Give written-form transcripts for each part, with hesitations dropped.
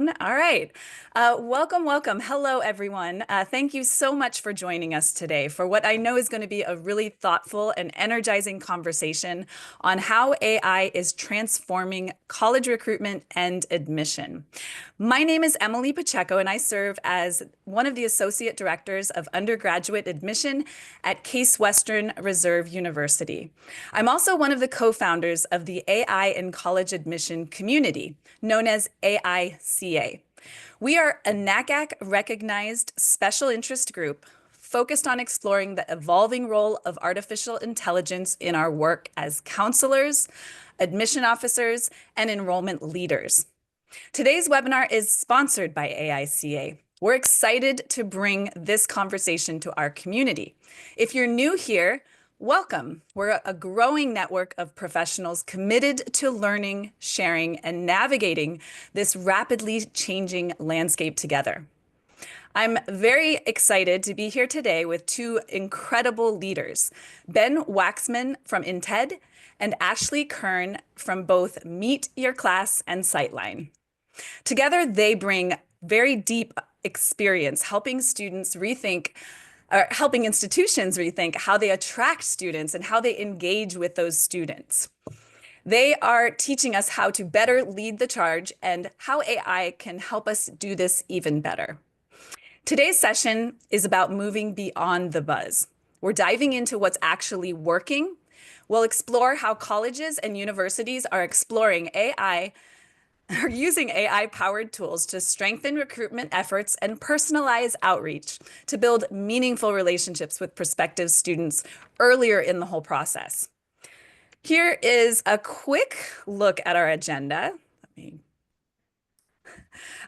All right. Welcome, welcome. Hello, everyone. Thank you so much for joining us today for what I know is going to be a really thoughtful and energizing conversation on how AI is transforming college recruitment and admission. My name is Emily Pacheco, and I serve as one of the Associate Directors of Undergraduate Admission at Case Western Reserve University. I'm also one of the co-founders of the AI in College Admission community, known as AICA. We are a NACAC-recognized special interest group focused on exploring the evolving role of artificial intelligence in our work as counselors, admission officers, and enrollment leaders. Today's webinar is sponsored by AICA. We're excited to bring this conversation to our community. If you're new here, welcome. We're a growing network of professionals committed to learning, sharing, and navigating this rapidly changing landscape together. I'm very excited to be here today with two incredible leaders, Ben Waxman from Intead and Ashley Kern from both MeetYourClass and Sightline. Together, they bring very deep experience helping students rethink, or helping institutions rethink how they attract students and how they engage with those students. They are teaching us how to better lead the charge and how AI can help us do this even better. Today's session is about moving beyond the buzz. We're diving into what's actually working. We'll explore how colleges and universities are exploring AI are using AI-powered tools to strengthen recruitment efforts and personalize outreach to build meaningful relationships with prospective students earlier in the whole process. Here is a quick look at our agenda.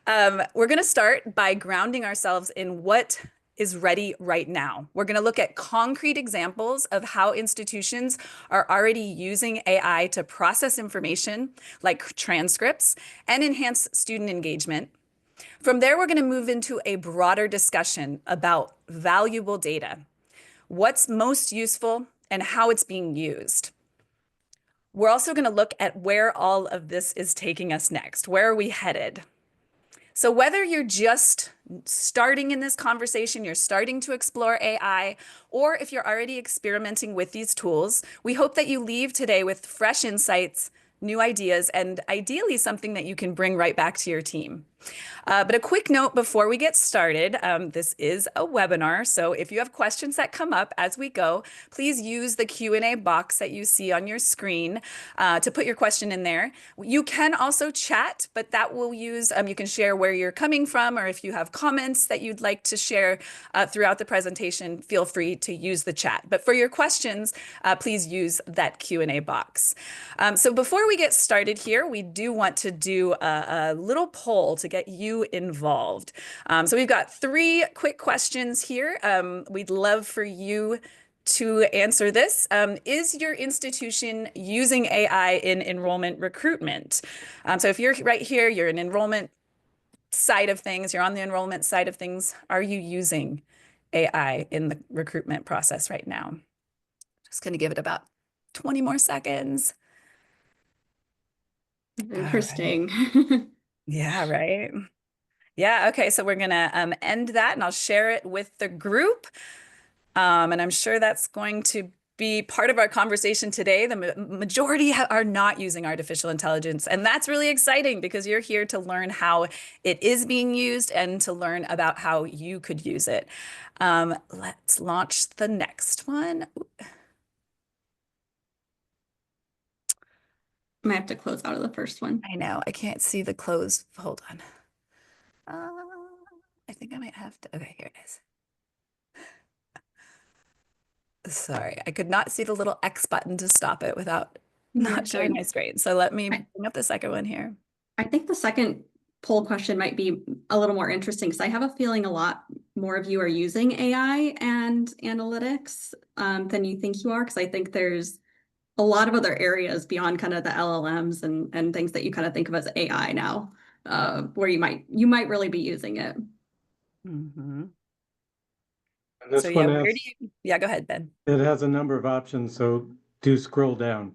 We're going to start by grounding ourselves in what is ready right now. We're going to look at concrete examples of how institutions are already using AI to process information like transcripts and enhance student engagement. From there, we're going to move into a broader discussion about valuable data, what's most useful, and how it's being used. We're also going to look at where all of this is taking us next. Where are we headed? So whether you're just starting in this conversation, you're starting to explore AI, or if you're already experimenting with these tools, we hope that you leave today with fresh insights, new ideas, and ideally something that you can bring right back to your team. But a quick note before we get started, this is a webinar, so if you have questions that come up as we go, please use the Q&A box that you see on your screen to put your question in there. You can also chat, but that will use, you can share where you're coming from, or if you have comments that you'd like to share throughout the presentation, feel free to use the chat. But for your questions, please use that Q&A box. So before we get started here, we do want to do a little poll to get you involved. So we've got 3 quick questions here. We'd love for you to answer this. Is your institution using AI in enrollment recruitment? So if you're right here, you're an enrollment side of things, you're on the enrollment side of things, are you using AI in the recruitment process right now? Just going to give it about 20 more seconds. Interesting. Right. Yeah, right. Yeah, okay, so we're gonna end that and I'll share it with the group. And I'm sure that's going to be part of our conversation today. The majority are not using artificial intelligence, and that's really exciting because you're here to learn how it is being used and to learn about how you could use it. Let's launch the next one. I might have to close out of the first one. I know, I can't see the close. Hold on. I think I might have to. Okay, here it is. Sorry, I could not see the little X button to stop it without not showing my screen. So let me bring up the second one here. I think the second poll question might be a little more interesting because I have a feeling a lot more of you are using AI and analytics than you think you are, because I think there's a lot of other areas beyond kind of the LLMs and things that you kind of think of as AI now, where you might really be using it. Mm-hmm. And this So one yeah, where has, do you, yeah, go ahead, Ben. it has a number of options, so do scroll down.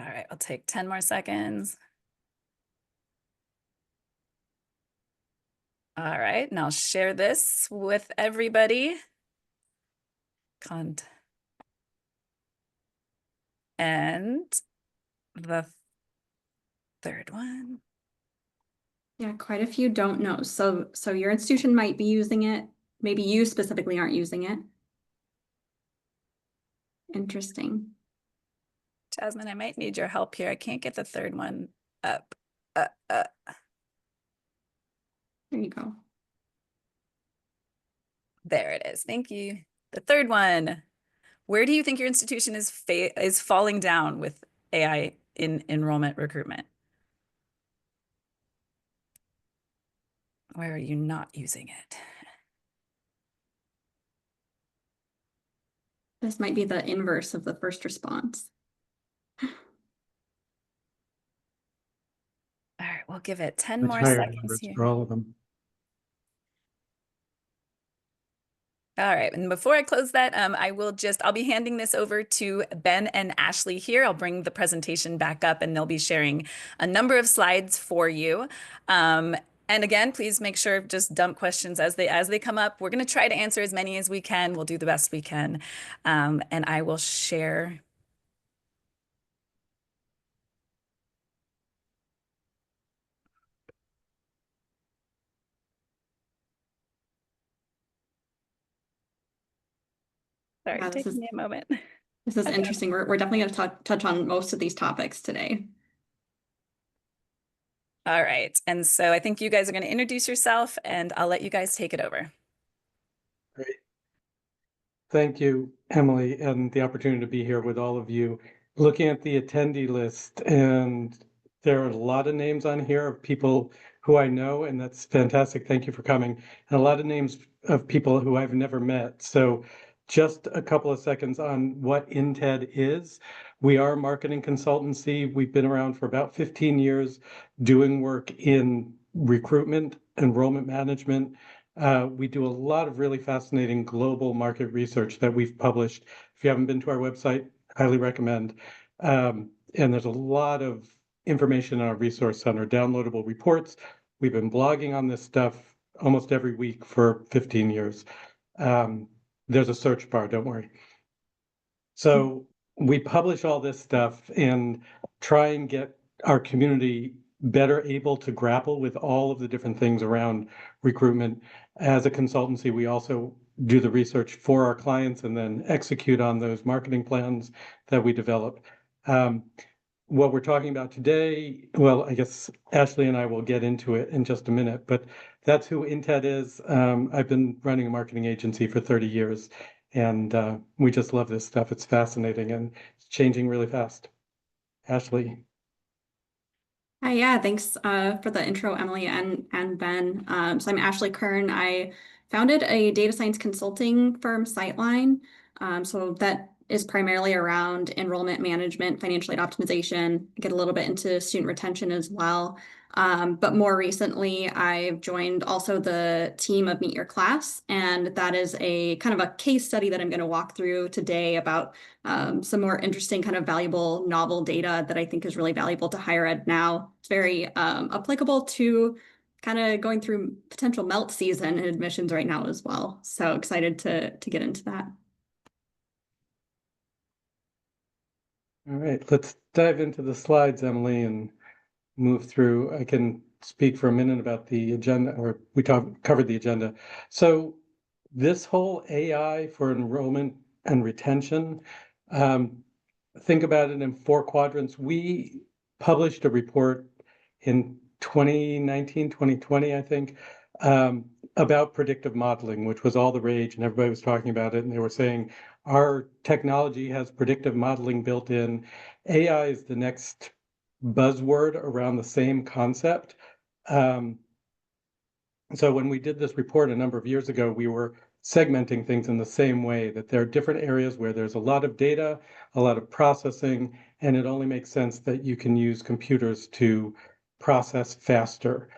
All right, I'll take 10 more seconds. All right, and I'll share this with everybody. And the third one. Yeah, quite a few don't know. So your institution might be using it. Maybe you specifically aren't using it. Interesting. Jasmine, I might need your help here. I can't get the third one up. There you go. There it is. Thank you. The third one. Where do you think your institution is falling down with AI in enrollment recruitment? Where are you not using it? This might be the inverse of the first response. All right, we'll give it 10 Much more higher seconds numbers here. for all of them. All right, and before I close that, I'll be handing this over to Ben and Ashley here. I'll bring the presentation back up and they'll be sharing a number of slides for you. And again, please make sure just dump questions as they come up. We're going to try to answer as many as we can. We'll do the best we can. And I will share. Sorry, Yeah, taking me a moment. this is Okay. interesting. We're definitely going to touch on most of these topics today. All right. And so I think you guys are going to introduce yourself and I'll let you guys take it over. Great. Thank you, Emily, and the opportunity to be here with all of you. Looking at the attendee list, and there are a lot of names on here of people who I know, and that's fantastic. Thank you for coming. And a lot of names of people who I've never met. So just a couple of seconds on what Intead is. We are a marketing consultancy. We've been around for about 15 years doing work in recruitment, enrollment management. We do a lot of really fascinating global market research that we've published. If you haven't been to our website, highly recommend. And there's a lot of information in our resource center, downloadable reports. We've been blogging on this stuff almost every week for 15 years. There's a search bar, don't worry. So we publish all this stuff and try and get our community better able to grapple with all of the different things around recruitment. As a consultancy, we also do the research for our clients and then execute on those marketing plans that we develop. What we're talking about today, well, I guess Ashley and I will get into it in just a minute, but that's who Intead is. I've been running a marketing agency for 30 years, and we just love this stuff. It's fascinating and it's changing really fast. Ashley. Hi, yeah, thanks for the intro, Emily and Ben. So I'm Ashley Kern. I founded a data science consulting firm, Sightline. So that is primarily around enrollment management, financial aid optimization, get a little bit into student retention as well. But more recently, I've joined also the team of Meet Your Class, and that is a kind of a case study that I'm going to walk through today about some more interesting kind of valuable novel data that I think is really valuable to higher ed now. It's very applicable to kind of going through potential melt season in admissions right now as well. So excited to get into that. All right, let's dive into the slides, Emily, and move through. I can speak for a minute about the agenda, or covered the agenda. So this whole AI for enrollment and retention, think about it in 4 quadrants. We published a report in 2019, 2020, I think, about predictive modeling, which was all the rage and everybody was talking about it. And they were saying, our technology has predictive modeling built in. AI is the next buzzword around the same concept. So when we did this report a number of years ago, we were segmenting things in the same way, that there are different areas where there's a lot of data, a lot of processing, and it only makes sense that you can use computers to process faster.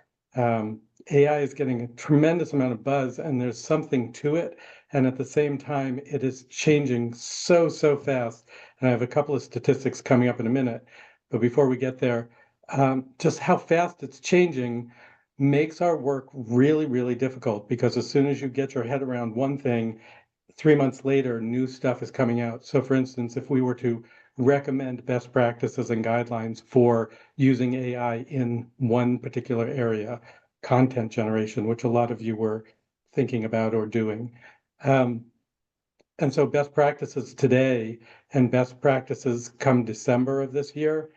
AI is getting a tremendous amount of buzz, and there's something to it. And at the same time, it is changing so fast. And I have a couple of statistics coming up in a minute. But before we get there, just how fast it's changing makes our work really, really difficult, because as soon as you get your head around one thing, 3 months later, new stuff is coming out. So for instance, if we were to recommend best practices and guidelines for using AI in one particular area, content generation, which a lot of you were thinking about or doing. And so best practices today and best practices come December of this year,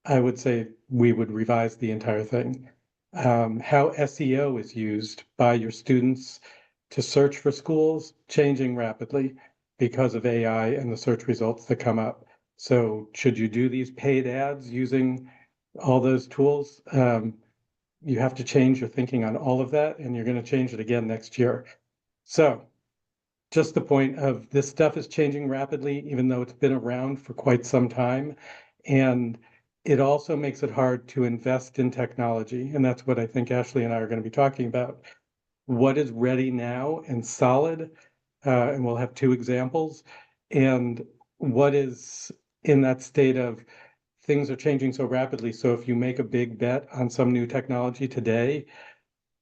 I would say we would revise the entire thing. How SEO is used by your students to search for schools, changing rapidly because of AI and the search results that come up. So should you do these paid ads using all those tools? You have to change your thinking on all of that, and you're going to change it again next year. So just the point of this stuff is changing rapidly, even though it's been around for quite some time. And it also makes it hard to invest in technology. And that's what I think Ashley and I are going to be talking about. What is ready now and solid, and we'll have two examples, and what is in that state of things are changing so rapidly. So if you make a big bet on some new technology today,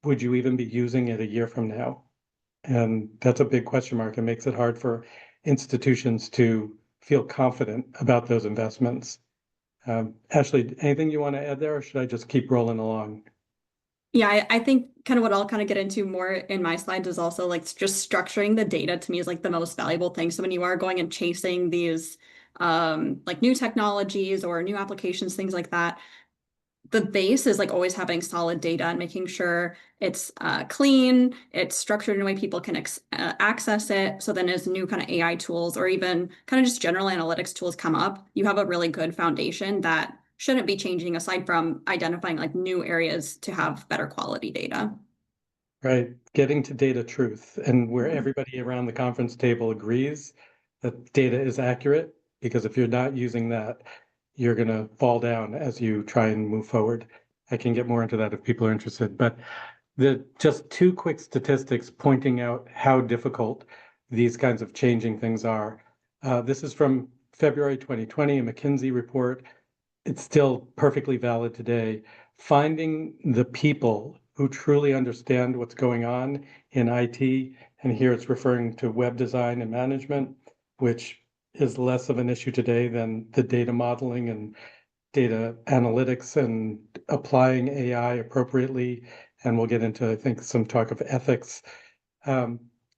would you even be using it a year from now? And that's a big question mark. It makes it hard for institutions to feel confident about those investments. Ashley, anything you want to add there, or should I just keep rolling along? Yeah, I think kind of what I'll kind of get into more in my slides is also like just structuring the data to me is like the most valuable thing. So when you are going and chasing these like new technologies or new applications, things like that, the base is like always having solid data and making sure it's clean, it's structured in a way people can access it. So then as new kind of AI tools or even kind of just general analytics tools come up, you have a really good foundation that shouldn't be changing aside from identifying like new areas to have better quality data. Right, getting to data truth, and where Mhm. everybody around the conference table agrees that data is accurate, because if you're not using that, you're going to fall down as you try and move forward. I can get more into that if people are interested, but just two quick statistics pointing out how difficult these kinds of changing things are. This is from February 2020, a McKinsey report. It's still perfectly valid today. Finding the people who truly understand what's going on in IT, and here it's referring to web design and management, which is less of an issue today than the data modeling and data analytics and applying AI appropriately. And we'll get into, I think, some talk of ethics.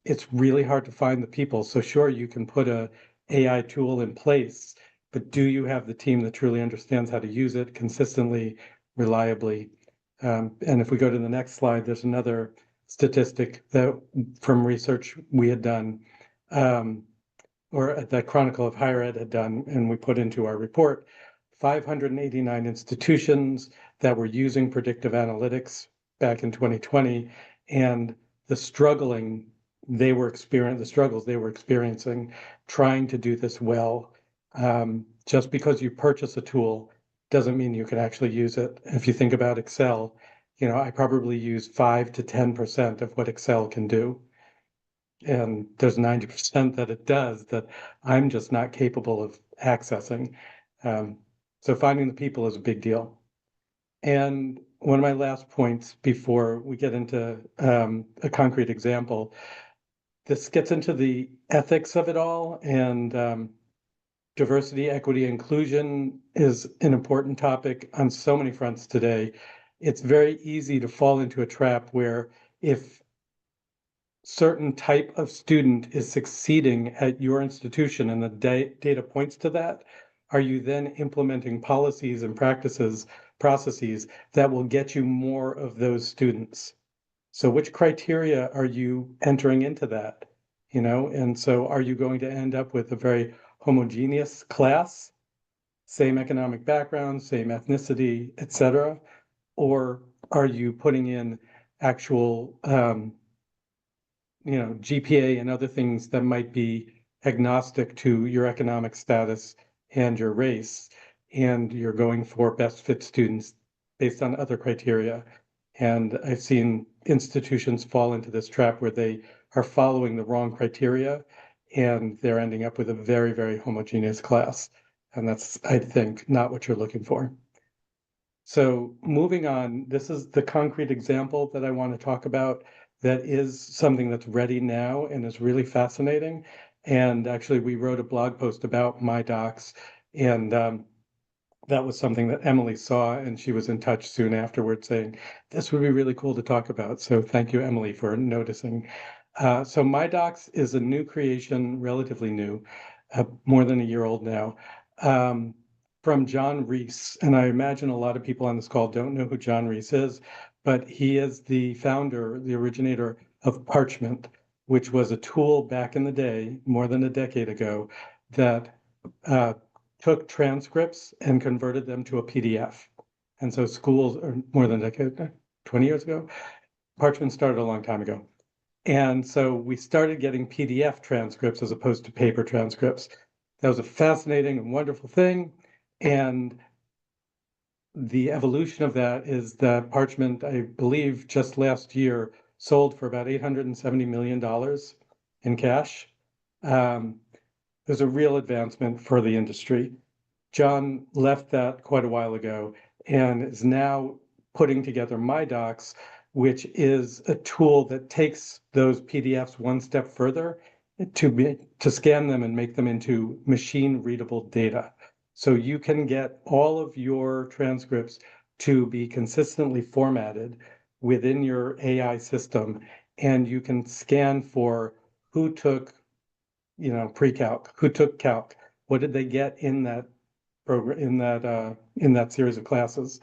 It's really hard to find the people. So sure, you can put a AI tool in place, but do you have the team that truly understands how to use it consistently, reliably? And if we go to the next slide, there's another statistic that from research we had done, or that Chronicle of Higher Ed had done, and we put into our report, 589 institutions that were using predictive analytics back in 2020, and the struggles they were experiencing trying to do this well. Just because you purchase a tool doesn't mean you can actually use it. If you think about Excel, I probably use 5 to 10% of what Excel can do. And there's 90% that it does that I'm just not capable of accessing. So finding the people is a big deal. And one of my last points before we get into a concrete example, this gets into the ethics of it all, and diversity, equity, inclusion is an important topic on so many fronts today. It's very easy to fall into a trap where if certain type of student is succeeding at your institution and the data points to that, are you then implementing policies and processes that will get you more of those students? So which criteria are you entering into that? And so are you going to end up with a very homogeneous class, same economic background, same ethnicity, etc.? Or are you putting in actual GPA and other things that might be agnostic to your economic status and your race, and you're going for best fit students based on other criteria? And I've seen institutions fall into this trap where they are following the wrong criteria and they're ending up with a very, very homogeneous class. And that's, I think, not what you're looking for. So moving on, this is the concrete example that I want to talk about that is something that's ready now and is really fascinating. And actually, we wrote a blog post about MyDocs, and that was something that Emily saw, and she was in touch soon afterwards saying, this would be really cool to talk about. So thank you, Emily, for noticing. So MyDocs is a new creation, relatively new, more than a year old now, from John Reese. And I imagine a lot of people on this call don't know who John Reese is, but he is the founder, the originator of Parchment, which was a tool back in the day, more than a decade ago, that took transcripts and converted them to a PDF. And so schools, or more than a decade, 20 years ago, Parchment started a long time ago. And so we started getting PDF transcripts as opposed to paper transcripts. That was a fascinating and wonderful thing. And the evolution of that is that Parchment, I believe, just last year sold for about $870 million in cash. There's a real advancement for the industry. John left that quite a while ago and is now putting together MyDocs, which is a tool that takes those PDFs one step further to scan them and make them into machine readable data. So you can get all of your transcripts to be consistently formatted within your AI system, and you can scan for who took, pre-calc, who took calc, what did they get in that program, in that series of classes,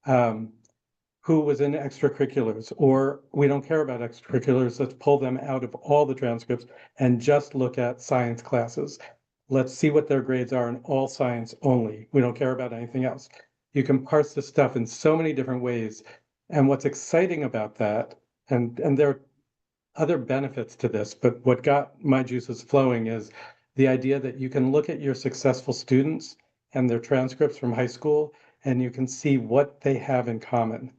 who was in extracurriculars, or we don't care about extracurriculars, let's pull them out of all the transcripts and just look at science classes. Let's see what their grades are in all science only. We don't care about anything else. You can parse this stuff in so many different ways. And what's exciting about that, and there are other benefits to this, but what got my juices flowing is the idea that you can look at your successful students and their transcripts from high school, and you can see what they have in common.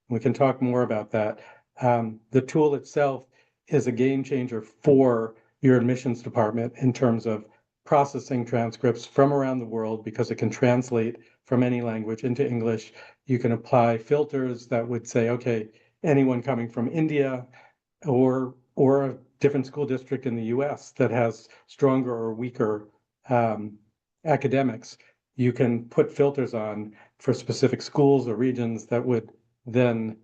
We can talk more about that. The tool itself is a game changer for your admissions department in terms of processing transcripts from around the world, because it can translate from any language into English. You can apply filters that would say, okay, anyone coming from India or a different school district in the US that has stronger or weaker academics, you can put filters on for specific schools or regions that would then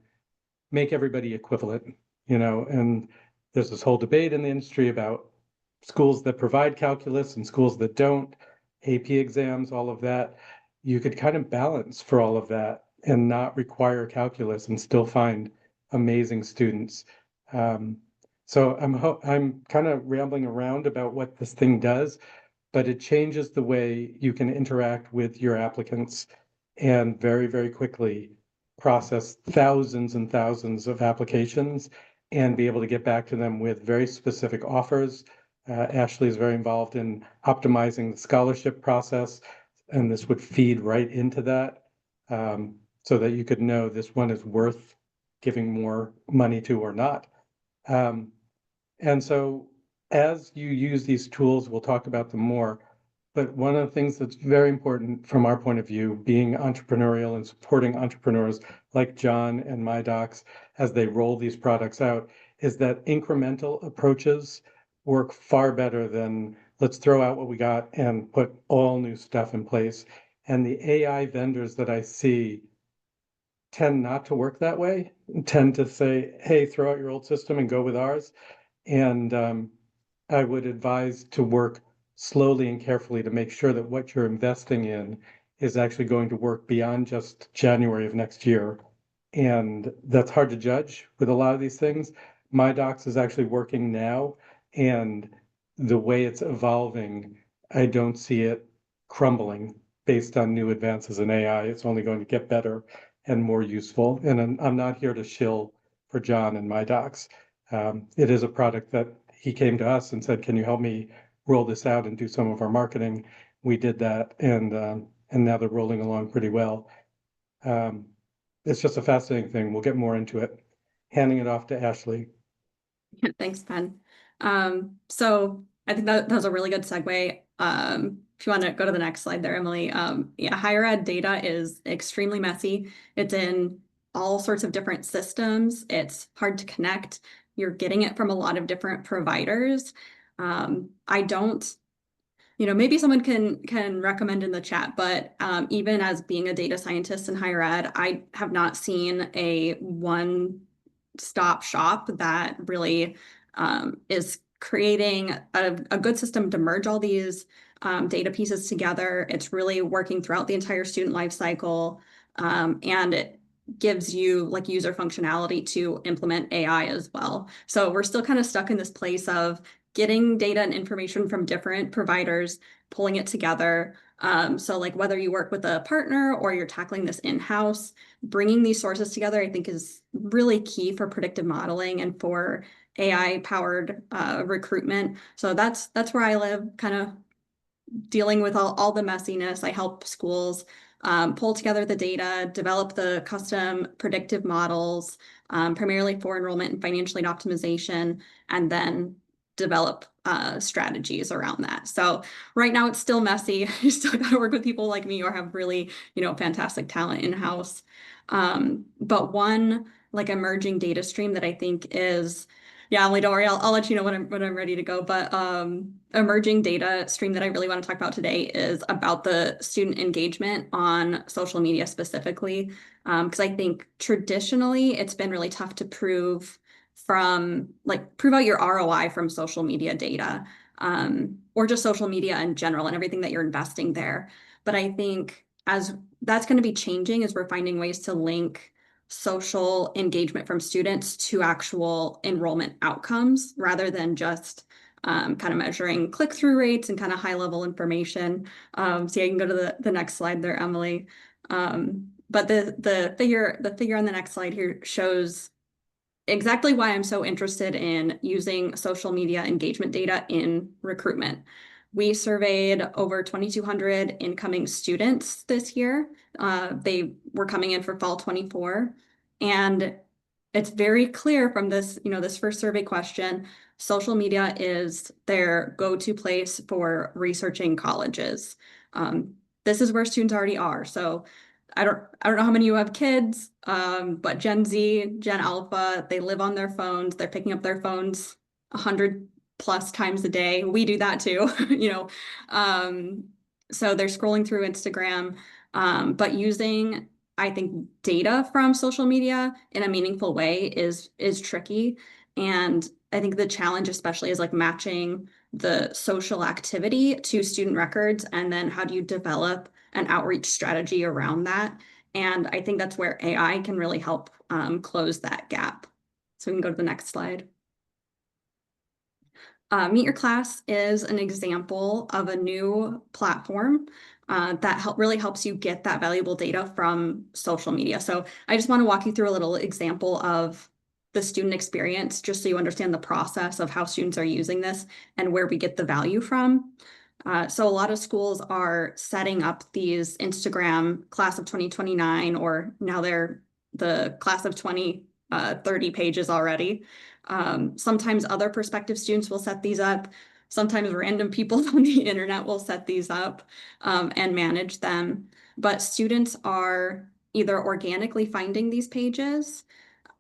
make everybody equivalent, and there's this whole debate in the industry about schools that provide calculus and schools that don't, AP exams, all of that. You could kind of balance for all of that and not require calculus and still find amazing students. So I'm kind of rambling around about what this thing does, but it changes the way you can interact with your applicants and very, very quickly process thousands and thousands of applications and be able to get back to them with very specific offers. Ashley is very involved in optimizing the scholarship process, and this would feed right into that, so that you could know this one is worth giving more money to or not. And so as you use these tools, we'll talk about them more. But one of the things that's very important from our point of view, being entrepreneurial and supporting entrepreneurs like John and MyDocs as they roll these products out, is that incremental approaches work far better than let's throw out what we got and put all new stuff in place. And the AI vendors that I see tend not to work that way, tend to say, hey, throw out your old system and go with ours. And I would advise to work slowly and carefully to make sure that what you're investing in is actually going to work beyond just January of next year. And that's hard to judge with a lot of these things. MyDocs is actually working now, and the way it's evolving, I don't see it crumbling based on new advances in AI. It's only going to get better and more useful. And I'm not here to shill for John and MyDocs. It is a product that he came to us and said, can you help me roll this out and do some of our marketing? We did that, and now they're rolling along pretty well. It's just a fascinating thing. We'll get more into it. Handing it off to Ashley. Thanks, Ben. So I think that was a really good segue. if you want to go to the next slide there, Emily. Yeah, higher ed data is extremely messy. It's in all sorts of different systems. It's hard to connect. You're getting it from a lot of different providers. I don't, maybe someone can recommend in the chat, but even as being a data scientist in higher ed, I have not seen a one-stop shop that really is creating a good system to merge all these data pieces together. It's really working throughout the entire student life cycle, and it gives you like user functionality to implement AI as well. So we're still kind of stuck in this place of getting data and information from different providers, pulling it together. So like whether you work with a partner or you're tackling this in-house, bringing these sources together, I think is really key for predictive modeling and for AI-powered recruitment. So that's where I live, kind of dealing with all the messiness. I help schools pull together the data, develop the custom predictive models, primarily for enrollment and financial aid optimization, and then develop strategies around that. So right now it's still messy. You still got to work with people like me or have really, fantastic talent in-house. But one like emerging data stream that I think is, yeah, Emily, don't worry, I'll let you know when I'm ready to go. But emerging data stream that I really want to talk about today is about the student engagement on social media specifically. Because I think traditionally it's been really tough to prove out your ROI from social media data, or just social media in general and everything that you're investing there. But I think as that's going to be changing as we're finding ways to link social engagement from students to actual enrollment outcomes rather than just kind of measuring click-through rates and kind of high-level information. So yeah, you can go to the next slide there, Emily. But the figure on the next slide here shows exactly why I'm so interested in using social media engagement data in recruitment. We surveyed over 2,200 incoming students this year. They were coming in for fall 24. And it's very clear from this, this first survey question, social media is their go-to place for researching colleges. This is where students already are. So I don't know how many of you have kids, but Gen Z, Gen Alpha, they live on their phones. They're picking up their phones 100+ times a day. We do that too, so they're scrolling through Instagram, but using, I think, data from social media in a meaningful way is tricky. And I think the challenge especially is like matching the social activity to student records, and then how do you develop an outreach strategy around that? And I think that's where AI can really help close that gap. So we can go to the next slide. Meet Your Class is an example of a new platform that really helps you get that valuable data from social media. So I just want to walk you through a little example of the student experience, just so you understand the process of how students are using this and where we get the value from. So a lot of schools are setting up these Instagram class of 2029, or now they're the class of 2030 pages already. Sometimes other prospective students will set these up. Sometimes random people on the internet will set these up and manage them. But students are either organically finding these pages,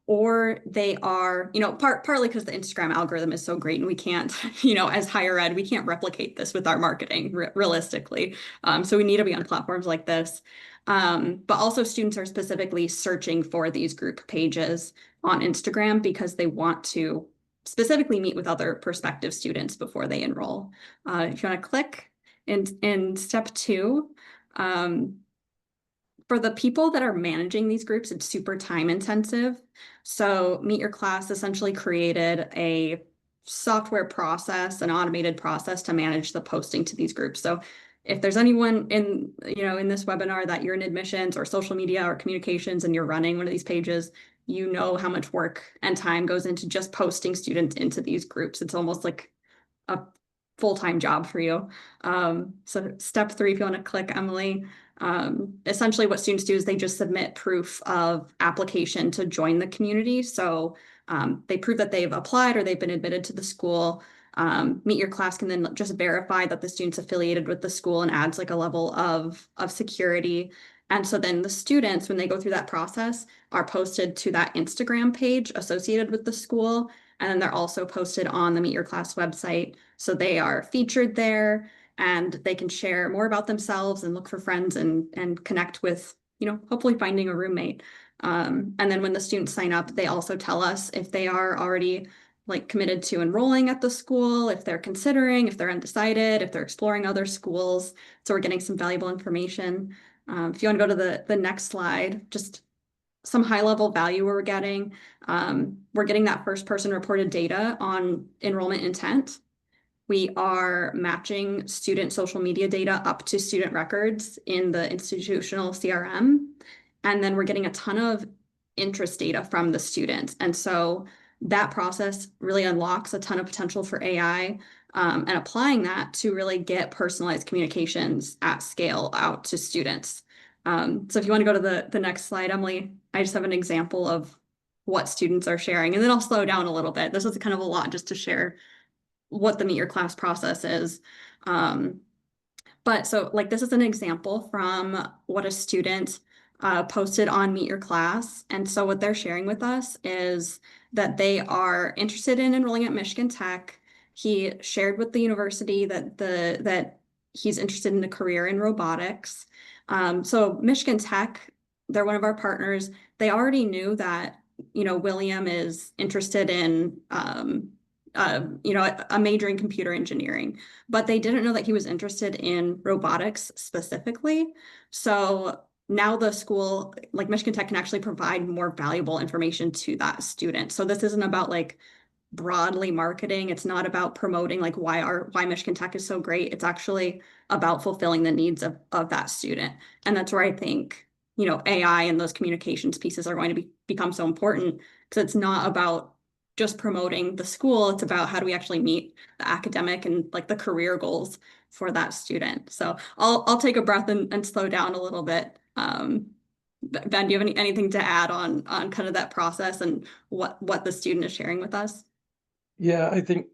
or they are, partly because the Instagram algorithm is so great and we can't, as higher ed, we can't replicate this with our marketing realistically. So we need to be on platforms like this. But also students are specifically searching for these group pages on Instagram because they want to specifically meet with other prospective students before they enroll. If you want to click in step 2, for the people that are managing these groups, it's super time intensive. So Meet Your Class essentially created a software process, an automated process to manage the posting to these groups. So if there's anyone in this webinar that you're in admissions or social media or communications and you're running one of these pages, you know how much work and time goes into just posting students into these groups. It's almost like a full-time job for you. So step 3, if you want to click, Emily. Essentially what students do is they just submit proof of application to join the community. So they prove that they've applied or they've been admitted to the school. Meet Your Class can then just verify that the student's affiliated with the school and adds like a level of security. And so then the students, when they go through that process, are posted to that Instagram page associated with the school. And then they're also posted on the Meet Your Class website. So they are featured there and they can share more about themselves and look for friends and connect with, hopefully finding a roommate. And then when the students sign up, they also tell us if they are already like committed to enrolling at the school, if they're considering, if they're undecided, if they're exploring other schools. So we're getting some valuable information. If you want to go to the next slide, just some high level value we're getting. We're getting that first person reported data on enrollment intent. We are matching student social media data up to student records in the institutional CRM. And then we're getting a ton of interest data from the students. And so that process really unlocks a ton of potential for AI, and applying that to really get personalized communications at scale out to students. So if you want to go to the next slide, Emily, I just have an example of what students are sharing, and then I'll slow down a little bit. This is kind of a lot just to share what the Meet Your Class process is. But so like this is an example from what a student posted on Meet Your Class. And so what they're sharing with us is that they are interested in enrolling at Michigan Tech. He shared with the university that he's interested in a career in robotics. So Michigan Tech, they're one of our partners. They already knew that, William is interested in a major in computer engineering, but they didn't know that he was interested in robotics specifically. So now the school, like Michigan Tech, can actually provide more valuable information to that student. So this isn't about like broadly marketing. It's not about promoting like why Michigan Tech is so great. It's actually about fulfilling the needs of that student. And that's where I think, AI and those communications pieces are going to become so important, because it's not about just promoting the school. It's about how do we actually meet the academic and like the career goals for that student. So I'll take a breath and slow down a little bit. Ben, do you have anything to add on kind of that process and what the student is sharing with us? Yeah, I think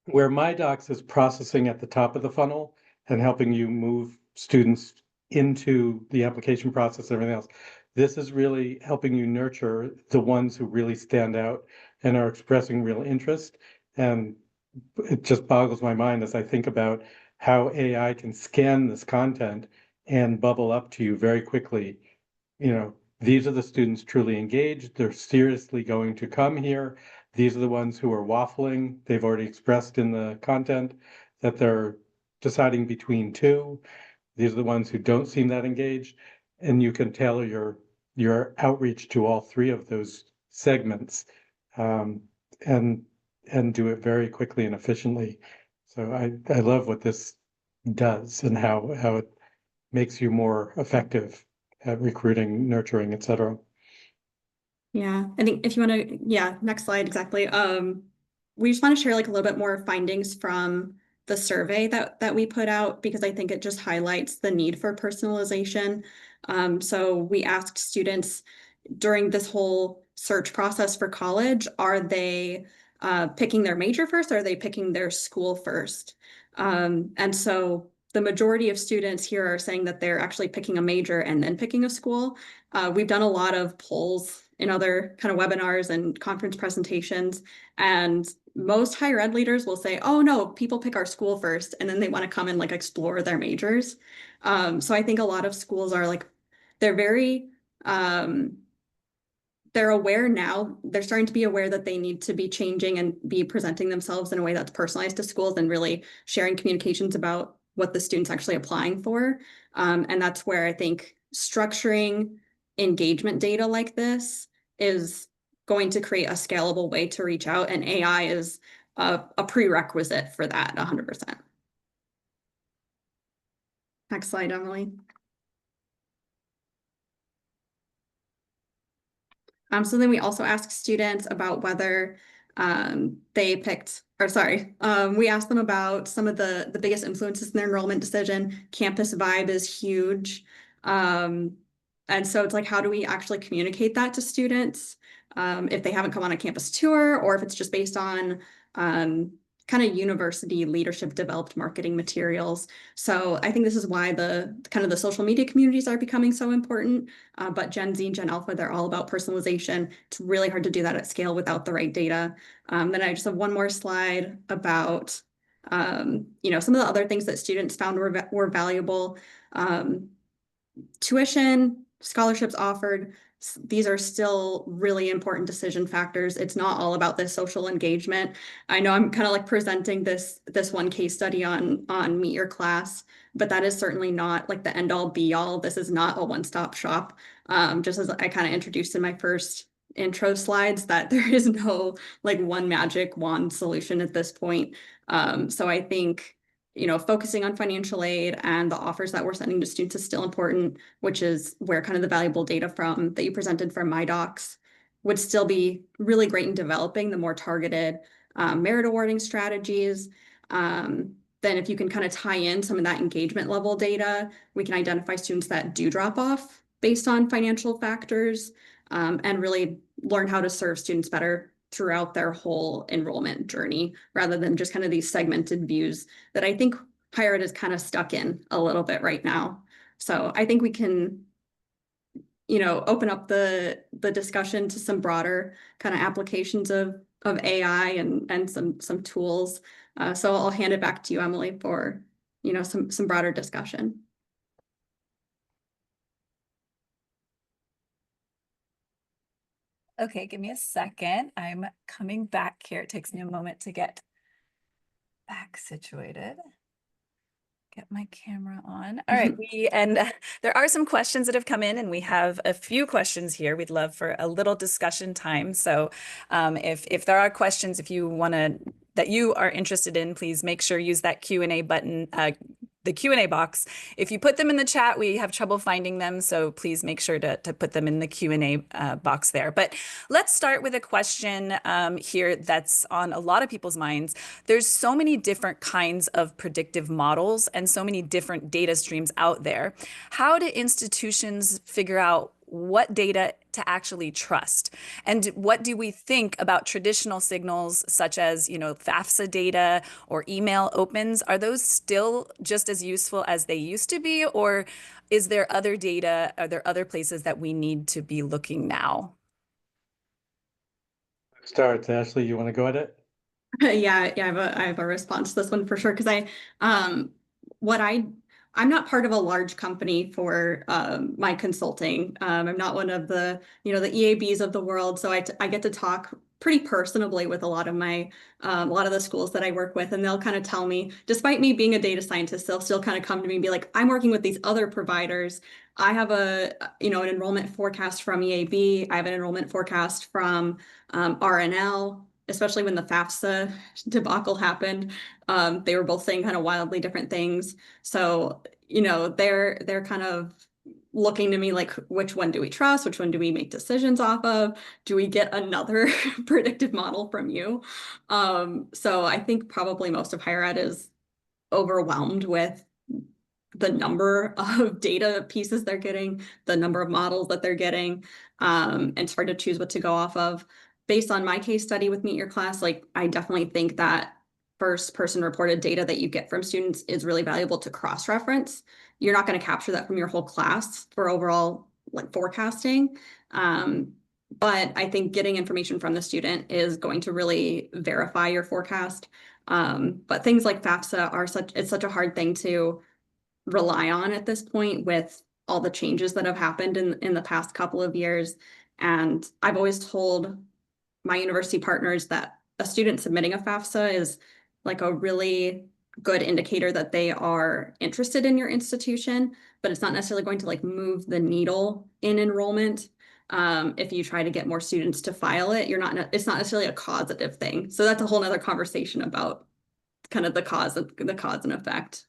where MyDocs is processing at the top of the funnel and helping you move students into the application process and everything else, this is really helping you nurture the ones who really stand out and are expressing real interest. And it just boggles my mind as I think about how AI can scan this content and bubble up to you very quickly. These are the students truly engaged. They're seriously going to come here. These are the ones who are waffling. They've already expressed in the content that they're deciding between two. These are the ones who don't seem that engaged. And you can tailor your outreach to all three of those segments, and do it very quickly and efficiently. So I love what this does and how it makes you more effective at recruiting, nurturing, et cetera. Yeah, I think if you want to, next slide, exactly. We just want to share like a little bit more findings from the survey that we put out, because I think it just highlights the need for personalization. So we asked students during this whole search process for college, are they picking their major first, or are they picking their school first? And so the majority of students here are saying that they're actually picking a major and then picking a school. We've done a lot of polls in other kind of webinars and conference presentations, and most higher ed leaders will say, oh no, people pick our school first, and then they want to come and like explore their majors. So I think a lot of schools are like, they're very, they're aware now, they're starting to be aware that they need to be changing and be presenting themselves in a way that's personalized to schools and really sharing communications about what the student's actually applying for. And that's where I think structuring engagement data like this is going to create a scalable way to reach out, and AI is a prerequisite for that 100%. Next slide, Emily. So then we also asked students about whether they picked, or sorry, we asked them about some of the biggest influences in their enrollment decision. Campus vibe is huge. And so it's like, how do we actually communicate that to students if they haven't come on a campus tour, or if it's just based on kind of university leadership developed marketing materials. So I think this is why the kind of the social media communities are becoming so important. But Gen Z and Gen Alpha, they're all about personalization. It's really hard to do that at scale without the right data. Then I just have one more slide about some of the other things that students found were valuable. Tuition, scholarships offered, these are still really important decision factors. It's not all about this social engagement. I know I'm kind of like presenting this one case study on Meet Your Class, but that is certainly not like the end all be all. This is not a one-stop shop. Just as I kind of introduced in my first intro slides, that there is no like one magic wand solution at this point. So I think focusing on financial aid and the offers that we're sending to students is still important, which is where kind of the valuable data that you presented from MyDocs would still be really great in developing the more targeted merit awarding strategies. Then if you can kind of tie in some of that engagement level data, we can identify students that do drop off based on financial factors, and really learn how to serve students better throughout their whole enrollment journey, rather than just kind of these segmented views that I think higher ed is kind of stuck in a little bit right now. So I think we can, open up the discussion to some broader kind of applications of AI and some tools. So I'll hand it back to you, Emily, for some broader discussion. Okay, give me a second. I'm coming back here. It takes me a moment to get back situated. Get my camera on. All right, there are some questions that have come in, and we have a few questions here. We'd love for a little discussion time. So if there are questions, if you want to that you are interested in, please make sure use that Q&A button, the Q&A box. If you put them in the chat, we have trouble finding them, so please make sure to put them in the Q&A box there. But let's start with a question here that's on a lot of people's minds. There's so many different kinds of predictive models and so many different data streams out there. How do institutions figure out what data to actually trust? And what do we think about traditional signals such as, FAFSA data or email opens? Are those still just as useful as they used to be? Or is there other data? Are there other places that we need to be looking now? Start, Ashley, you want to go at it? Yeah, I have a response to this one for sure, because I'm not part of a large company for my consulting. I'm not one of the the EABs of the world, so I get to talk pretty personably with a lot of the schools that I work with, and they'll kind of tell me, despite me being a data scientist, they'll still kind of come to me and be like, I'm working with these other providers. I have an enrollment forecast from EAB. I have an enrollment forecast from RNL. Especially when the FAFSA debacle happened, they were both saying kind of wildly different things. So, they're kind of looking to me like, which one do we trust? Which one do we make decisions off of? Do we get another predictive model from you? So I think probably most of higher ed is overwhelmed with the number of data pieces they're getting, the number of models that they're getting, and it's hard to choose what to go off of. Based on my case study with Meet Your Class, like I definitely think that first person reported data that you get from students is really valuable to cross-reference. You're not going to capture that from your whole class for overall like forecasting. But I think getting information from the student is going to really verify your forecast. But things like FAFSA it's such a hard thing to rely on at this point with all the changes that have happened in the past couple of years. And I've always told my university partners that a student submitting a FAFSA is like a really good indicator that they are interested in your institution, but it's not necessarily going to like move the needle in enrollment. If you try to get more students to file it, it's not necessarily a causative thing. So that's a whole nother conversation about kind of the cause and effect.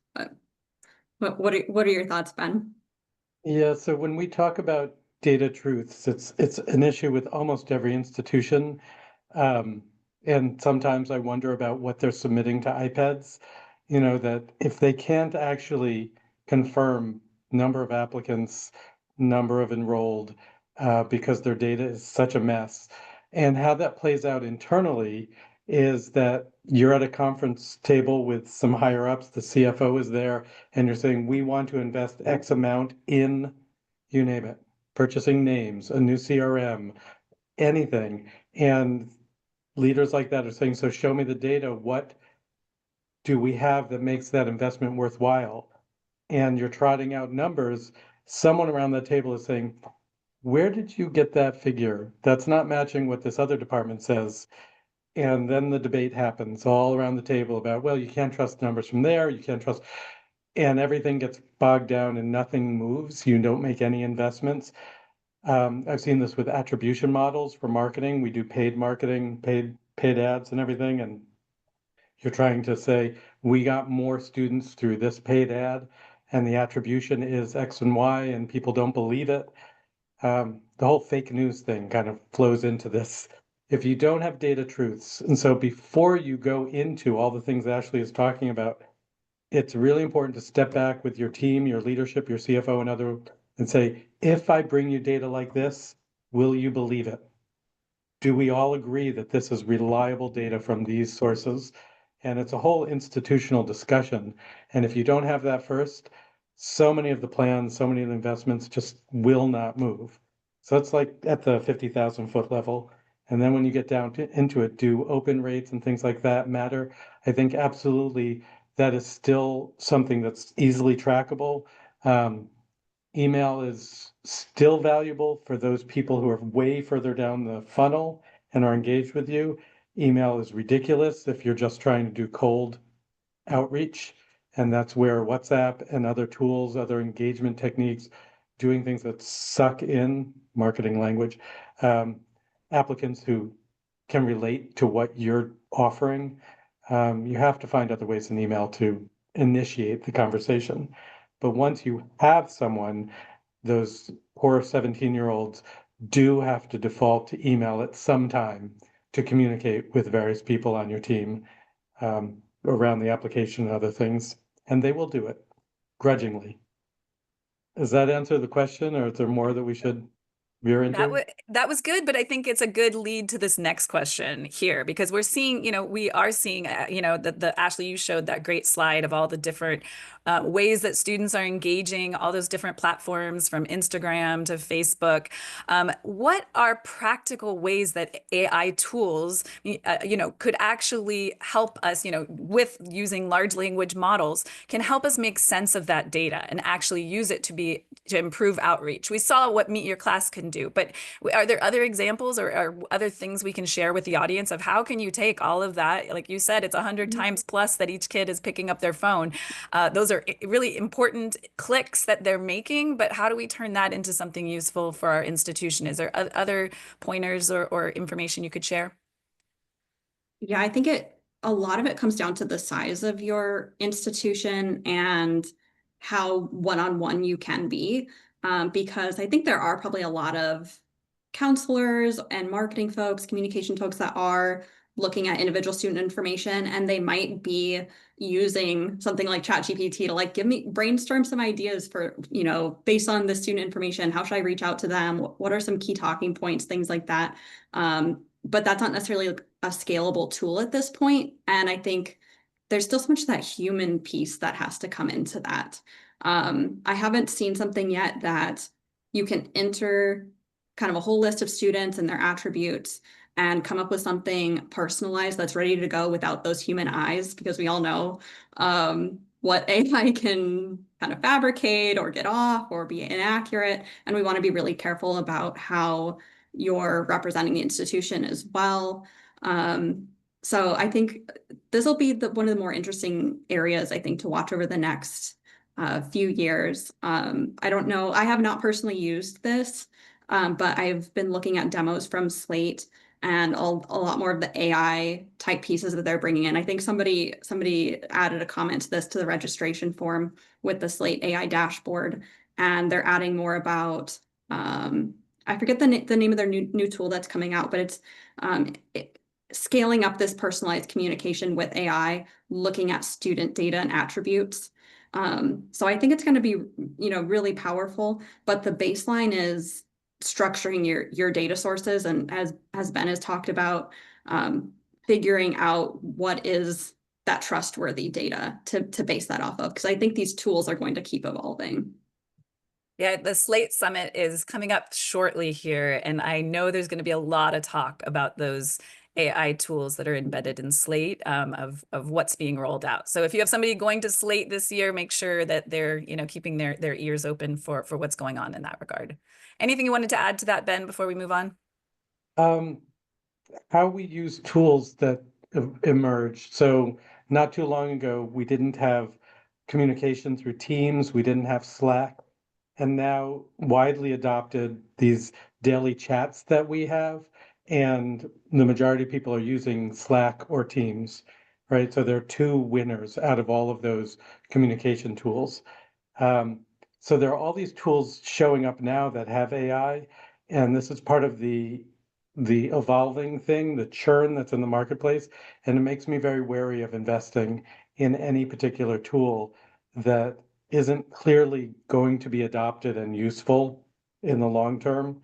But what are your thoughts, Ben? Yeah, so when we talk about data truths, it's an issue with almost every institution. And sometimes I wonder about what they're submitting to iPads, that if they can't actually confirm number of applicants, number of enrolled, because their data is such a mess, and how that plays out internally is that you're at a conference table with some higher ups, the CFO is there, and you're saying, we want to invest X amount in, you name it, purchasing names, a new CRM, anything. And leaders like that are saying, so show me the data. What do we have that makes that investment worthwhile? And you're trotting out numbers. Someone around the table is saying, where did you get that figure? That's not matching what this other department says. And then the debate happens all around the table about, well, you can't trust numbers from there, you can't trust, and everything gets bogged down and nothing moves. You don't make any investments. I've seen this with attribution models for marketing. We do paid marketing, paid ads and everything, and you're trying to say, we got more students through this paid ad, and the attribution is X and Y, and people don't believe it. The whole fake news thing kind of flows into this. If you don't have data truths, and so before you go into all the things Ashley is talking about, it's really important to step back with your team, your leadership, your CFO and other, and say, if I bring you data like this, will you believe it? Do we all agree that this is reliable data from these sources? And it's a whole institutional discussion. And if you don't have that first, so many of the plans, so many of the investments just will not move. So it's like at the 50,000 foot level. And then when you get down into it, do open rates and things like that matter? I think absolutely that is still something that's easily trackable. Email is still valuable for those people who are way further down the funnel and are engaged with you. Email is ridiculous if you're just trying to do cold outreach. And that's where WhatsApp and other tools, other engagement techniques, doing things that suck in marketing language, applicants who can relate to what you're offering. You have to find other ways in email to initiate the conversation. But once you have someone, those poor 17-year-olds do have to default to email at some time to communicate with various people on your team around the application and other things, and they will do it grudgingly. Does that answer the question, or is there more that we should veer into? That was good, but I think it's a good lead to this next question here because we're seeing, we are seeing, the Ashley, you showed that great slide of all the different ways that students are engaging, all those different platforms from Instagram to Facebook. What are practical ways that AI tools, could actually help us, with using large language models, can help us make sense of that data and actually use it to improve outreach? We saw what Meet Your Class can do, but are there other examples or other things we can share with the audience of how can you take all of that? Like you said, it's 100 times plus that each kid is picking up their phone. Those are really important clicks that they're making, but how do we turn that into something useful for our institution? Is there other pointers or information you could share? Yeah, I think a lot of it comes down to the size of your institution and how one-on-one you can be. Because I think there are probably a lot of counselors and marketing folks, communication folks that are looking at individual student information, and they might be using something like ChatGPT to like brainstorm some ideas for, based on the student information, how should I reach out to them? What are some key talking points, things like that. But that's not necessarily like a scalable tool at this point. And I think there's still so much of that human piece that has to come into that. I haven't seen something yet that you can enter kind of a whole list of students and their attributes and come up with something personalized that's ready to go without those human eyes, because we all know what AI can kind of fabricate or get off or be inaccurate. And we want to be really careful about how you're representing the institution as well. So I think this will be one of the more interesting areas, I think, to watch over the next few years. I don't know. I have not personally used this, but I've been looking at demos from Slate and a lot more of the AI type pieces that they're bringing in. I think somebody added a comment to this, to the registration form with the Slate AI dashboard, and they're adding more about, I forget the name of their new tool that's coming out, but it's scaling up this personalized communication with AI, looking at student data and attributes. So I think it's going to be, really powerful, but the baseline is structuring your data sources. And as Ben has talked about, figuring out what is that trustworthy data to base that off of, because I think these tools are going to keep evolving. Yeah, the Slate Summit is coming up shortly here, and I know there's going to be a lot of talk about those AI tools that are embedded in Slate, of what's being rolled out. So if you have somebody going to Slate this year, make sure that they're, keeping their ears open for what's going on in that regard. Anything you wanted to add to that, Ben, before we move on? Um, how we use tools that emerged. So not too long ago, we didn't have communication through Teams, we didn't have Slack, and now widely adopted these daily chats that we have, and the majority of people are using Slack or Teams, right? So there are two winners out of all of those communication tools. Um, so there are all these tools showing up now that have AI, and this is part of the evolving thing, the churn that's in the marketplace, and it makes me very wary of investing in any particular tool that isn't clearly going to be adopted and useful in the long term.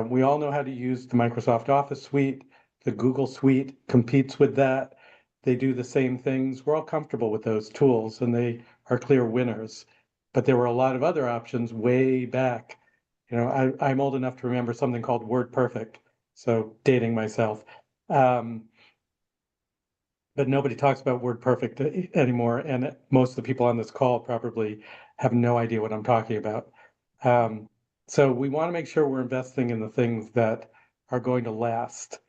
We all know how to use the Microsoft Office suite. The Google suite competes with that. They do the same things. We're all comfortable with those tools, and they are clear winners. But there were a lot of other options way back. I'm old enough to remember something called WordPerfect, so dating myself. But nobody talks about WordPerfect anymore, and most of the people on this call probably have no idea what I'm talking about. So we want to make sure we're investing in the things that are going to last.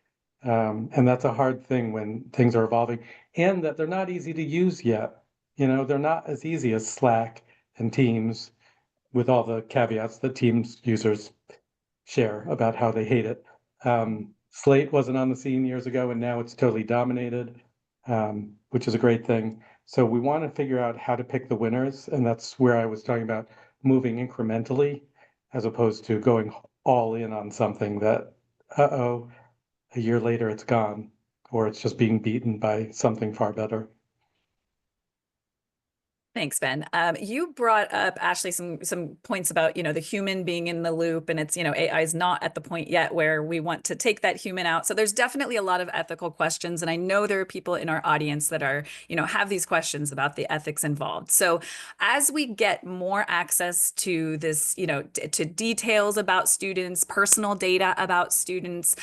And that's a hard thing when things are evolving, and that they're not easy to use yet. They're not as easy as Slack and Teams, with all the caveats that Teams users share about how they hate it. Slate wasn't on the scene years ago, and now it's totally dominated, which is a great thing. So we want to figure out how to pick the winners, and that's where I was talking about moving incrementally, as opposed to going all in on something that, a year later it's gone, or it's just being beaten by something far better. Thanks, Ben. You brought up, Ashley, some points about, the human being in the loop, and it's, AI is not at the point yet where we want to take that human out. So there's definitely a lot of ethical questions, and I know there are people in our audience that are, have these questions about the ethics involved. So as we get more access to this, to details about students, personal data about students,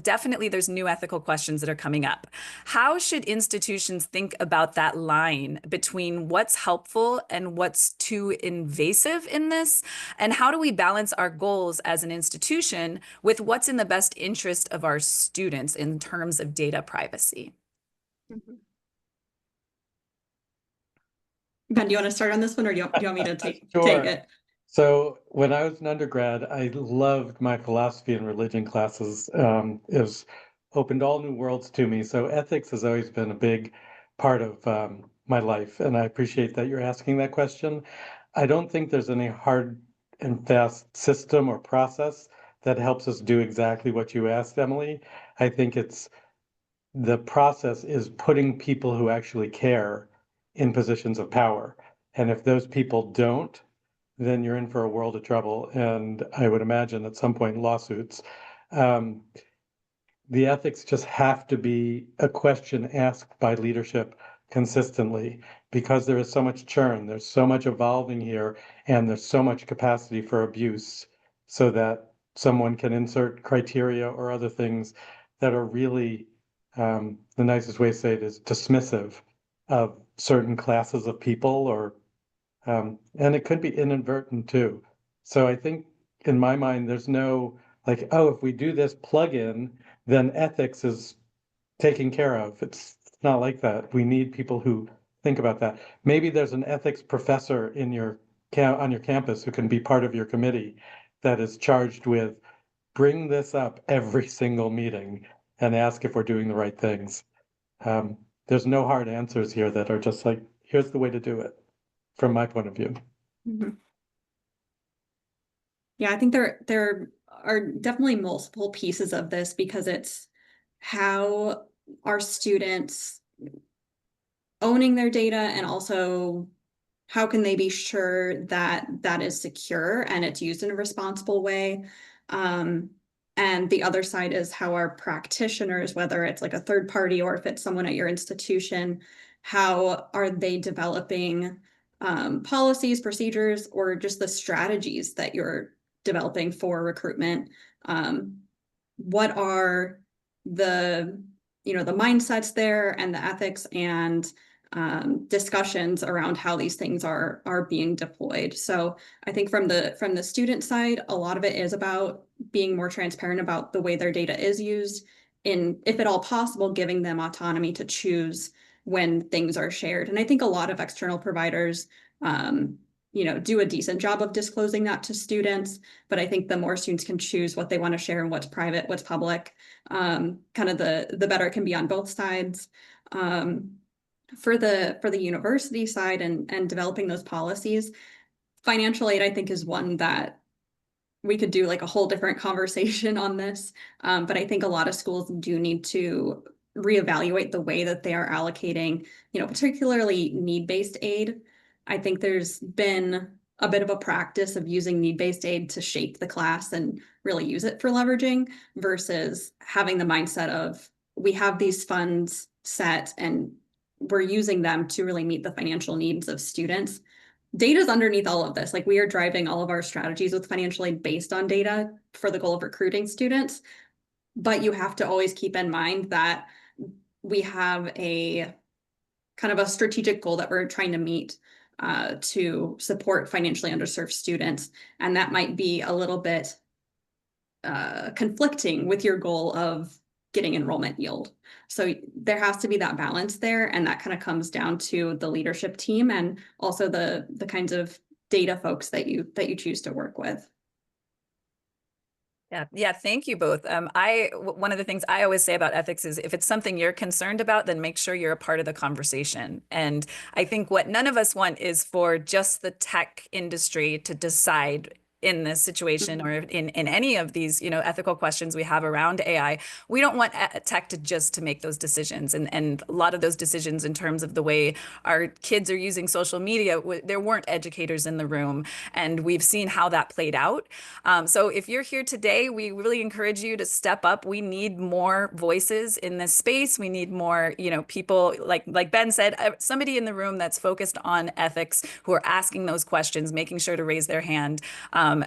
definitely there's new ethical questions that are coming up. How should institutions think about that line between what's helpful and what's too invasive in this? And how do we balance our goals as an institution with what's in the best interest of our students in terms of data privacy? Ben, do you want to start on this one, or do you want me to take Sure. it? So when I was an undergrad, I loved my philosophy and religion classes. It was opened all new worlds to me. So ethics has always been a big part of my life, and I appreciate that you're asking that question. I don't think there's any hard and fast system or process that helps us do exactly what you asked, Emily. I think the process is putting people who actually care in positions of power. And if those people don't, then you're in for a world of trouble. And I would imagine at some point lawsuits. Um, the ethics just have to be a question asked by leadership consistently, because there is so much churn, there's so much evolving here, and there's so much capacity for abuse, so that someone can insert criteria or other things that are really, the nicest way to say it is dismissive of certain classes of people, or and it could be inadvertent too. So I think in my mind, there's no like, oh, if we do this plugin, then ethics is taken care of. It's not like that. We need people who think about that. Maybe there's an ethics professor in your on your campus who can be part of your committee that is charged with bring this up every single meeting and ask if we're doing the right things. There's no hard answers here that are just like, here's the way to do it, from my point of view. Yeah, I think there are definitely multiple pieces of this, because it's how are students owning their data, and also how can they be sure that that is secure and it's used in a responsible way. And the other side is how our practitioners, whether it's like a third party or if it's someone at your institution, how are they developing policies, procedures, or just the strategies that you're developing for recruitment? What are the the mindsets there and the ethics and discussions around how these things are being deployed. So I think from the student side, a lot of it is about being more transparent about the way their data is used, in, if at all possible, giving them autonomy to choose when things are shared. And I think a lot of external providers do a decent job of disclosing that to students, but I think the more students can choose what they want to share and what's private, what's public, kind of the better it can be on both sides. For the university side and developing those policies, financial aid, I think, is one that we could do like a whole different conversation on this. But I think a lot of schools do need to reevaluate the way that they are allocating, particularly need-based aid. I think there's been a bit of a practice of using need-based aid to shape the class and really use it for leveraging versus having the mindset of, we have these funds set and we're using them to really meet the financial needs of students. Data's underneath all of this. Like, we are driving all of our strategies with financial aid based on data for the goal of recruiting students. But you have to always keep in mind that we have a kind of a strategic goal that we're trying to meet to support financially underserved students. And that might be a little bit conflicting with your goal of getting enrollment yield. So there has to be that balance there, and that kind of comes down to the leadership team and also the kinds of data folks that you choose to work with. Yeah, thank you both. One of the things I always say about ethics is, if it's something you're concerned about, then make sure you're a part of the conversation. And I think what none of us want is for just the tech industry to decide in this situation or in any of these, ethical questions we have around AI. We don't want tech to make those decisions. And a lot of those decisions in terms of the way our kids are using social media, there weren't educators in the room. And we've seen how that played out. So if you're here today, we really encourage you to step up. We need more voices in this space. We need more, people like Ben said, somebody in the room that's focused on ethics, who are asking those questions, making sure to raise their hand.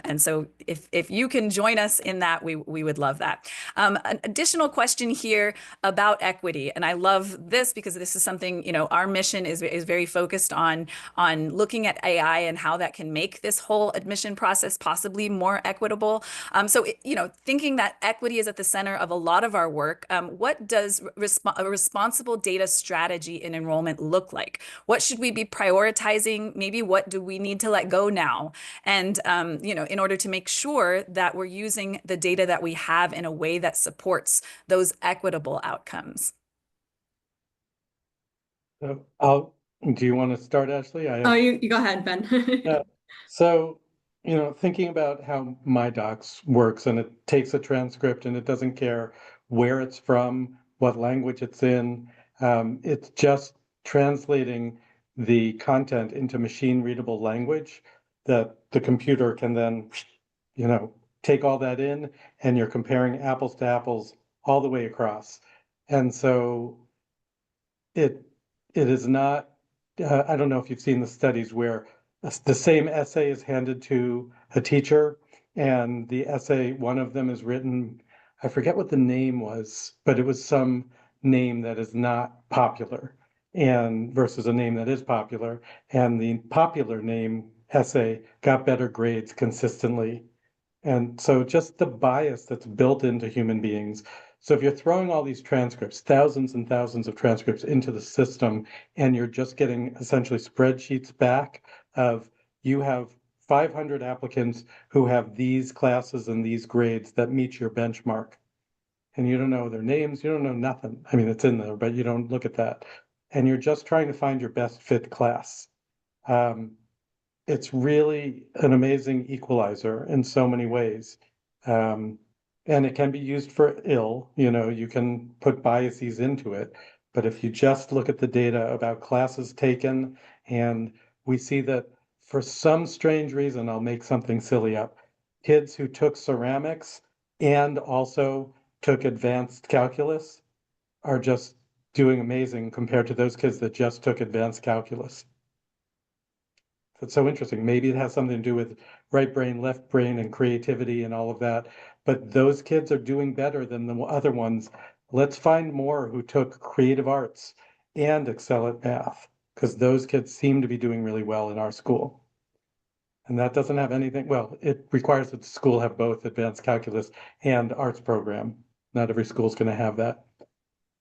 And so if you can join us in that, we would love that. An additional question here about equity. And I love this because this is something, our mission is very focused on looking at AI and how that can make this whole admission process possibly more equitable. So, thinking that equity is at the center of a lot of our work, what does a responsible data strategy in enrollment look like? What should we be prioritizing? Maybe what do we need to let go now? And, in order to make sure that we're using the data that we have in a way that supports those equitable outcomes. So do you want to start, Ashley? You go ahead, Ben. So, thinking about how MyDocs works, and it takes a transcript and it doesn't care where it's from, what language it's in. It's just translating the content into machine readable language that the computer can then, take all that in, and you're comparing apples to apples all the way across. And so it is not, I don't know if you've seen the studies where the same essay is handed to a teacher, and the essay, one of them is written, I forget what the name was, but it was some name that is not popular, and versus a name that is popular, and the popular name essay got better grades consistently. And so just the bias that's built into human beings. So if you're throwing all these transcripts, thousands and thousands of transcripts into the system, and you're just getting essentially spreadsheets back of, you have 500 applicants who have these classes and these grades that meet your benchmark, and you don't know their names, you don't know nothing. I mean, it's in there, but you don't look at that. And you're just trying to find your best fit class. It's really an amazing equalizer in so many ways. And it can be used for ill, you can put biases into it. But if you just look at the data about classes taken, and we see that for some strange reason, I'll make something silly up, kids who took ceramics and also took advanced calculus are just doing amazing compared to those kids that just took advanced calculus. It's so interesting. Maybe it has something to do with right brain, left brain, and creativity and all of that. But those kids are doing better than the other ones. Let's find more who took creative arts and excel at math, because those kids seem to be doing really well in our school. And that doesn't have anything, well, it requires that the school have both advanced calculus and arts program. Not every school is going to have that.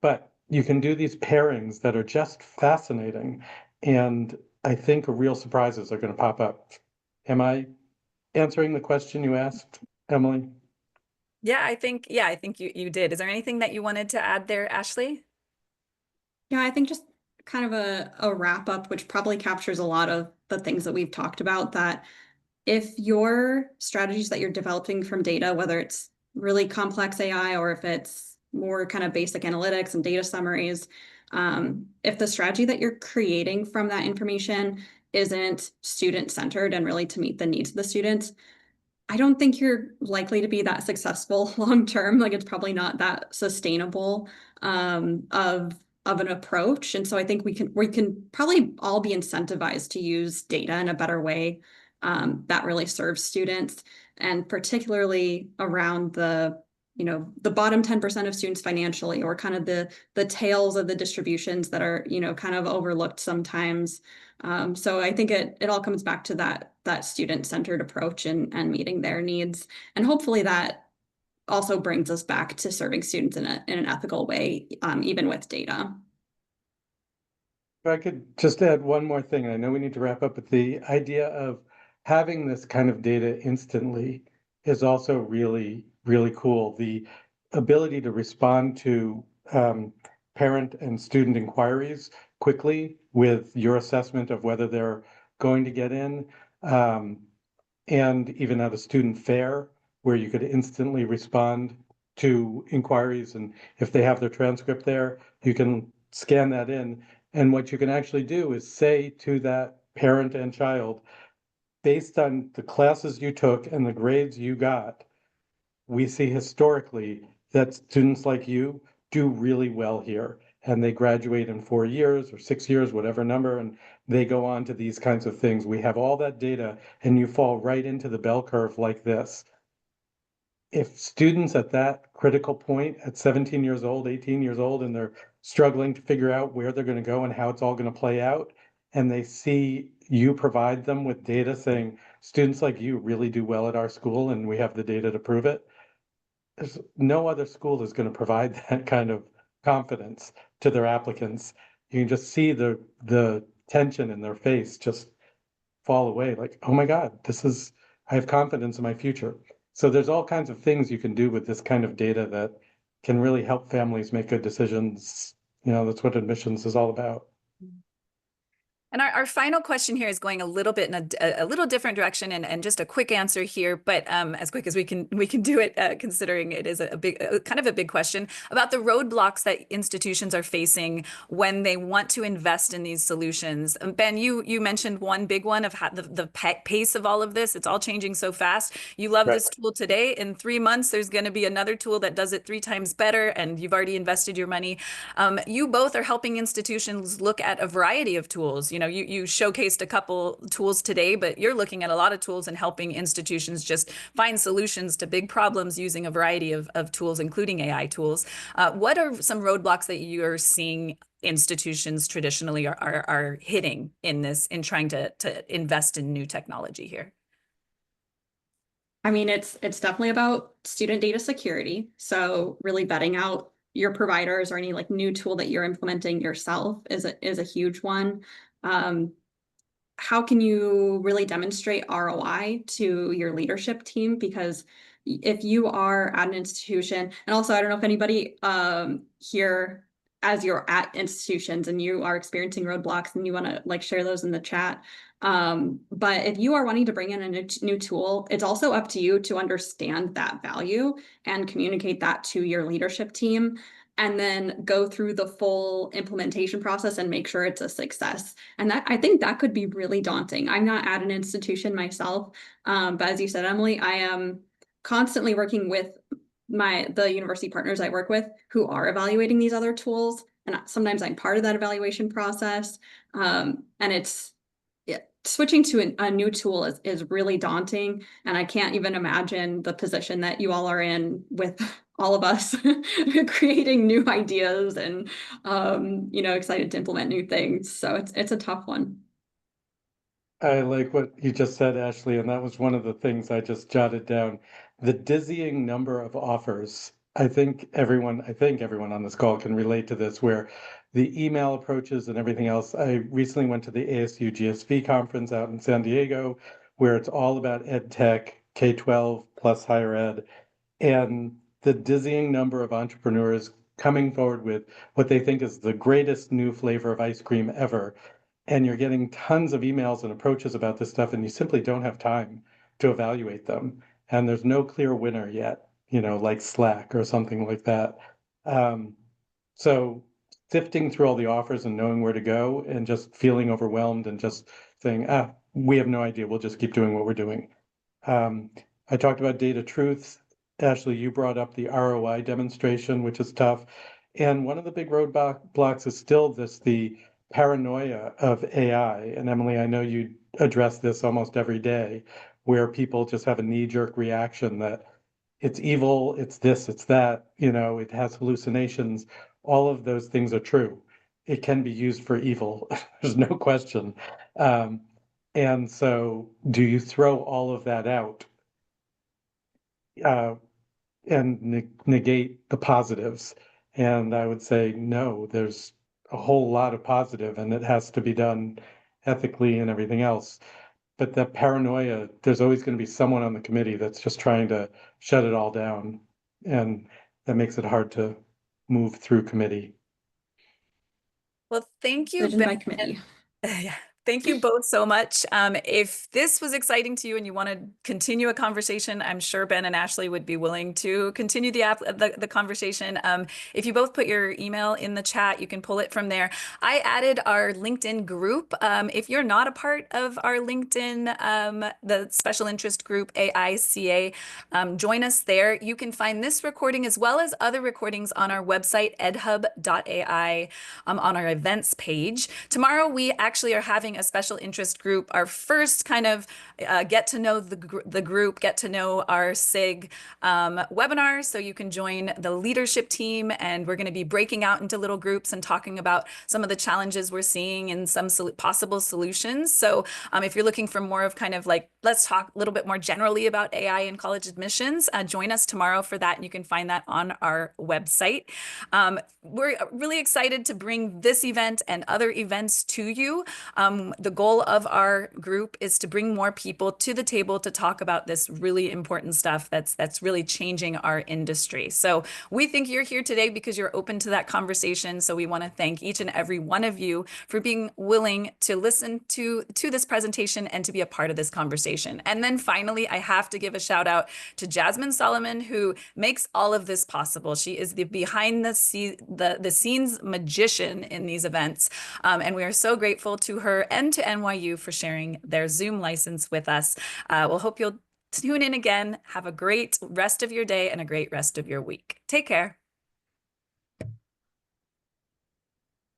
But you can do these pairings that are just fascinating. And I think real surprises are going to pop up. Am I answering the question you asked, Emily? Yeah, I think you did. Is there anything that you wanted to add there, Ashley? Yeah, I think just kind of a wrap up, which probably captures a lot of the things that we've talked about, that if your strategies that you're developing from data, whether it's really complex AI or if it's more kind of basic analytics and data summaries, if the strategy that you're creating from that information isn't student-centered and really to meet the needs of the students, I don't think you're likely to be that successful long term. Like, it's probably not that sustainable of an approach. And so I think we can probably all be incentivized to use data in a better way that really serves students, and particularly around the bottom 10% of students financially, or kind of the tails of the distributions that are kind of overlooked sometimes. So I think it all comes back to that student-centered approach and meeting their needs. And hopefully that also brings us back to serving students in an ethical way, even with data. If I could just add one more thing, and I know we need to wrap up, but the idea of having this kind of data instantly is also really, really cool. The ability to respond to parent and student inquiries quickly with your assessment of whether they're going to get in, and even at a student fair where you could instantly respond to inquiries, and if they have their transcript there, you can scan that in. And what you can actually do is say to that parent and child, based on the classes you took and the grades you got, we see historically that students like you do really well here. And they graduate in 4 years or 6 years, whatever number, and they go on to these kinds of things. We have all that data, and you fall right into the bell curve like this. If students at that critical point at 17 years old, 18 years old, and they're struggling to figure out where they're going to go and how it's all going to play out, and they see you provide them with data saying, students like you really do well at our school, and we have the data to prove it, there's no other school is going to provide that kind of confidence to their applicants. You can just see the tension in their face just fall away, like, oh my God, I have confidence in my future. So there's all kinds of things you can do with this kind of data that can really help families make good decisions. That's what admissions is all about. And our final question here is going a little bit in a little different direction, and just a quick answer here, but as quick as we can do it, considering it is a big, kind of a big question about the roadblocks that institutions are facing when they want to invest in these solutions. Ben, you mentioned one big one of how the pace of all of this. It's all changing so fast. You love this tool today. In 3 months, there's going to be another tool that does it 3 times better, and you've already invested your money. You both are helping institutions look at a variety of tools. You showcased a couple tools today, but you're looking at a lot of tools and helping institutions just find solutions to big problems using a variety of tools, including AI tools. What are some roadblocks that you're seeing institutions traditionally are hitting in trying to invest in new technology here? I mean, it's definitely about student data security. So really vetting out your providers, or any like new tool that you're implementing yourself is a huge one. How can you really demonstrate ROI to your leadership team? Because if you are at an institution, and also I don't know if anybody here, as you're at institutions and you are experiencing roadblocks and you want to like share those in the chat. But if you are wanting to bring in a new tool, it's also up to you to understand that value and communicate that to your leadership team, and then go through the full implementation process and make sure it's a success. And I think that could be really daunting. I'm not at an institution myself, but as you said, Emily, I am constantly working with the university partners I work with who are evaluating these other tools, and sometimes I'm part of that evaluation process. And switching to a new tool is really daunting, and I can't even imagine the position that you all are in with all of us creating new ideas and excited to implement new things. So it's a tough one. I like what you just said, Ashley, and that was one of the things I just jotted down. The dizzying number of offers. I think everyone on this call can relate to this, where the email approaches and everything else. I recently went to the ASU GSV conference out in San Diego, where it's all about ed tech, K-12 plus higher ed, and the dizzying number of entrepreneurs coming forward with what they think is the greatest new flavor of ice cream ever. And you're getting tons of emails and approaches about this stuff, and you simply don't have time to evaluate them. And there's no clear winner yet, like Slack or something like that. So sifting through all the offers and knowing where to go and just feeling overwhelmed and just saying, we have no idea, we'll just keep doing what we're doing. I talked about data truths. Ashley, you brought up the ROI demonstration, which is tough. And one of the big roadblocks is still the paranoia of AI. And Emily, I know you address this almost every day, where people just have a knee-jerk reaction that it's evil, it's this, it's that, it has hallucinations. All of those things are true. It can be used for evil. There's no question. And so do you throw all of that out and negate the positives? And I would say, no, there's a whole lot of positive, and it has to be done ethically and everything else. But that paranoia, there's always going to be someone on the committee that's just trying to shut it all down. And that makes it hard to move through committee. Well, thank you, Decision by Ben. committee. Yeah. Thank you both so much. If this was exciting to you and you want to continue a conversation, I'm sure Ben and Ashley would be willing to continue the conversation. If you both put your email in the chat, you can pull it from there. I added our LinkedIn group. If you're not a part of our LinkedIn, the special interest group AICA, join us there. You can find this recording as well as other recordings on our website, edhub.ai, on our events page. Tomorrow, we actually are having a special interest group, our first kind of get to know the group, get to know our SIG webinar. So you can join the leadership team, and we're going to be breaking out into little groups and talking about some of the challenges we're seeing and some possible solutions. So if you're looking for more of kind of like, let's talk a little bit more generally about AI in college admissions, join us tomorrow for that. And you can find that on our website. We're really excited to bring this event and other events to you. The goal of our group is to bring more people to the table to talk about this really important stuff that's really changing our industry. So we think you're here today because you're open to that conversation. So we want to thank each and every one of you for being willing to listen to this presentation and to be a part of this conversation. And then finally, I have to give a shout out to Jasmine Solomon, who makes all of this possible. She is the behind the scenes magician in these events. And we are so grateful to her and to NYU for sharing their Zoom license with us. We'll hope you'll tune in again. Have a great rest of your day and a great rest of your week. Take care.